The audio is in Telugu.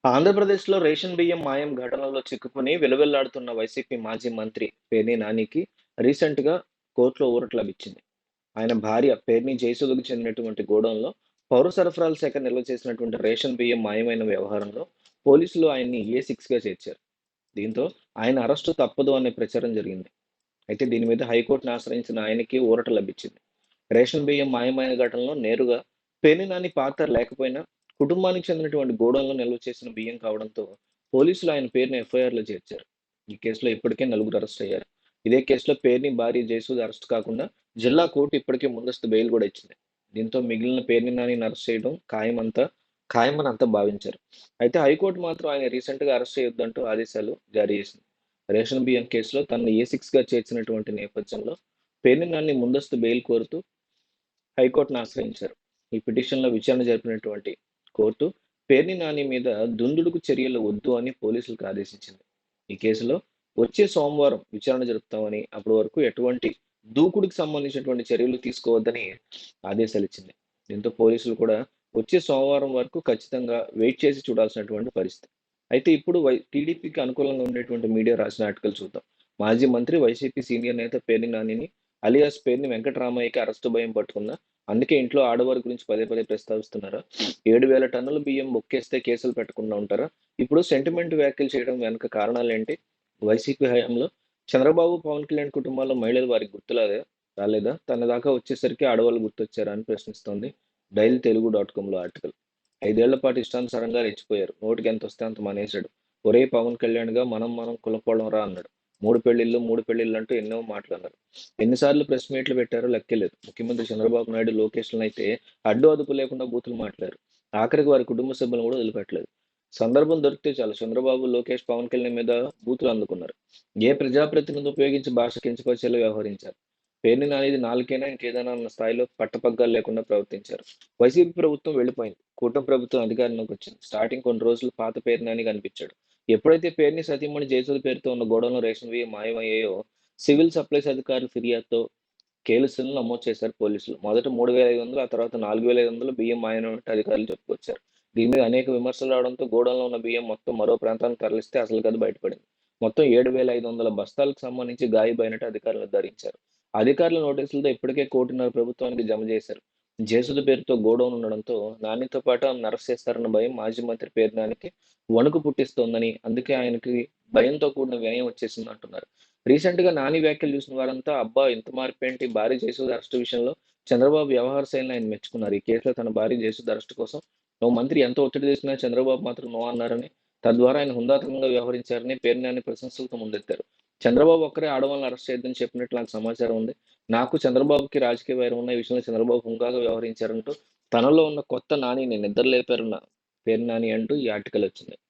ఆంధ్రప్రదేశ్‌లో రేషన్ బియ్యం మాయం ఘటనలో చిక్కుకొని విలవిల్లాడుతున్న వైసీపీ మాజీ మంత్రి పేర్ని నానికి రీసెంట్‌గా కోర్టులో ఊరట లభించింది. ఆయన భార్య పేర్ని జయసుధకు చెందినటువంటి గోడౌన్‌లో పౌర సరఫరాల శాఖ నిల్వ చేసినటువంటి రేషన్ బియ్యం మాయమైన వ్యవహారంలో పోలీసులు ఆయన్ని ఏ6గా చేర్చారు. దీంతో ఆయన అరెస్టు తప్పదు అనే ప్రచారం జరిగింది. అయితే దీని మీద హైకోర్టును ఆశ్రయించిన ఆయనకి ఊరట లభించింది. రేషన్ బియ్యం మాయమైన ఘటనలో నేరుగా పేర్ని నాని పాత్ర లేకపోయినా కుటుంబానికి చెందినటువంటి గోడౌన్‌లో నిల్వ చేసిన బియ్యం కావడంతో పోలీసులు ఆయన పేరుని ఎఫ్ఐఆర్‌లో చేర్చారు. ఈ కేసులో ఇప్పటికే నలుగురు అరెస్ట్ అయ్యారు. ఇదే కేసులో పేర్ని భార్య జయసూద్ అరెస్ట్ కాకుండా జిల్లా కోర్టు ఇప్పటికే ముందస్తు బెయిల్ కూడా ఇచ్చింది. దీంతో మిగిలిన పేర్ని నానిని అరెస్ట్ చేయడం ఖాయమని అంతా భావించారు. అయితే హైకోర్టు మాత్రం ఆయన రీసెంట్‌గా అరెస్ట్ చేయొద్దంటూ ఆదేశాలు జారీ చేసింది. రేషన్ బియ్యం కేసులో తనను ఏ6గా చేర్చినటువంటి నేపథ్యంలో పేర్ని నాని ముందస్తు బెయిల్ కోరుతూ హైకోర్టును ఆశ్రయించారు. ఈ పిటిషన్‌లో విచారణ జరిపినటువంటి కోర్టు పేర్ని నాని మీద దుందుడుకు చర్యలు వద్దు అని పోలీసులకు ఆదేశించింది. ఈ కేసులో వచ్చే సోమవారం విచారణ జరుపుతామని, అప్పటి వరకు ఎటువంటి దూకుడుకు సంబంధించినటువంటి చర్యలు తీసుకోవద్దని ఆదేశాలిచ్చింది. దీంతో పోలీసులు కూడా వచ్చే సోమవారం వరకు ఖచ్చితంగా వెయిట్ చేసి చూడాల్సినటువంటి పరిస్థితి. అయితే ఇప్పుడు టీడీపీకి అనుకూలంగా ఉండేటువంటి మీడియా రాసిన ఆర్టికల్ చూద్దాం. మాజీ మంత్రి, వైసీపీ సీనియర్ నేత పేర్ని నానిని అలియాస్ పేర్ని వెంకటరామయ్యకి అరెస్టు భయం పట్టుకుందా? అందుకే ఇంట్లో ఆడవారి గురించి పదే పదే ప్రస్తావిస్తున్నారా? 7,000 టన్నుల బియ్యం బొక్కేస్తే కేసులు పెట్టకుండా ఉంటారా? ఇప్పుడు సెంటిమెంట్ వ్యాఖ్యలు చేయడం వెనక కారణాలేంటి? వైసీపీ హయాంలో చంద్రబాబు, పవన్ కళ్యాణ్ కుటుంబాల్లో మహిళలు వారికి రాలేదా? తన దాకా వచ్చేసరికి ఆడవాళ్ళు గుర్తొచ్చారా అని ప్రశ్నిస్తోంది డైలీ తెలుగు డాట్ కామ్‌లో ఆర్టికల్. 5 ఏళ్ల పాటు ఇష్టానుసారంగా రెచ్చిపోయారు. నోటికి ఎంతొస్తే అంత మానేశాడు. ఒరేయ్ పవన్ కళ్యాణ్‌గా మనం మనం కులపోళ్ళంరా అన్నాడు. 3 పెళ్ళిళ్ళు అంటూ ఎన్నో మాటలన్నారు. ఎన్నిసార్లు ప్రెస్ మీట్లు పెట్టారో లెక్కే లేదు. ముఖ్యమంత్రి చంద్రబాబు నాయుడు, లోకేష్‌లనైతే అడ్డు అదుపు లేకుండా బూతులు మాట్లాడారు. ఆఖరికి వారి కుటుంబ సభ్యులను కూడా వదిలిపెట్టలేదు. సందర్భం దొరికితే చాలు చంద్రబాబు, లోకేష్, పవన్ కళ్యాణ్ మీద బూతులు అందుకున్నారు. ఏ ప్రజాప్రతినిధి ఉపయోగించి భాష కించపరిచేలా వ్యవహరించారు. పేర్ని నానిది నాలుకేనా ఇంకేదైనా అన్న స్థాయిలో పట్టపగ్గాలు లేకుండా ప్రవర్తించారు. వైసీపీ ప్రభుత్వం వెళ్ళిపోయింది. కూటమి ప్రభుత్వం అధికారంలోకి వచ్చింది. స్టార్టింగ్ కొన్ని రోజులు పాత పేర్ని నాని కనిపించాడు. ఎప్పుడైతే పేర్ని సతీమణి జయసుధ పేరుతో ఉన్న గోడౌన్‌లో రేషన్ బియ్యం మాయమయ్యాయో సివిల్ సప్లైస్ అధికారుల ఫిర్యాదుతో కేసులను నమోదు చేశారు పోలీసులు. మొదట 3,500 ఆ తర్వాత 4,500 బియ్యం మాయమైనట్టు అధికారులు చెప్పుకొచ్చారు. దీని మీద అనేక విమర్శలు రావడంతో గోడౌన్‌లో ఉన్న బియ్యం మొత్తం మరో ప్రాంతానికి తరలిస్తే అసలు కథ బయటపడింది. మొత్తం 7,500 బస్తాలకు సంబంధించి గాయబైనట్టు అధికారులు నిర్ధారించారు. అధికారుల నోటీసులతో ఇప్పటికే 1,50,00,000 ప్రభుత్వానికి జమ చేశారు. జేసుద పేరుతో గోడౌన్ ఉండడంతో నానితో పాటు ఆమెను అరెస్ట్ చేస్తారన్న భయం మాజీ మంత్రి పేరు నానికి వణుకు పుట్టిస్తోందని, అందుకే ఆయనకి భయంతో కూడిన వ్యయం వచ్చేసిందంటున్నారు. రీసెంట్‌గా నాని వ్యాఖ్యలు చూసిన వారంతా అబ్బా! ఇంత మార్పేంటి భార్య జయసుధ అరెస్టు విషయంలో చంద్రబాబు వ్యవహార శైలిని ఆయన మెచ్చుకున్నారు. ఈ కేసులో తన భార్య జయసుధ అరెస్టు కోసం ఓ మంత్రి ఎంత ఒత్తిడి తెచ్చినా చంద్రబాబు మాత్రం నో అన్నారని, తద్వారా ఆయన హుందాతనంగా వ్యవహరించారని పేర్ని నాని ప్రశంసలతో ముందెత్తారు. చంద్రబాబు ఒక్కరే ఆడవాళ్ళని అరెస్ట్ చేయొద్దని చెప్పినట్లు నాకు సమాచారం ఉంది. నాకు చంద్రబాబుకి రాజకీయ వైరం ఉన్న ఈ విషయంలో చంద్రబాబు హుందాగా వ్యవహరించారంటూ తనలో ఉన్న కొత్త నానిని నిద్ర లేపారన్న పేర్ని నాని అంటూ ఈ ఆర్టికల్ వచ్చింది.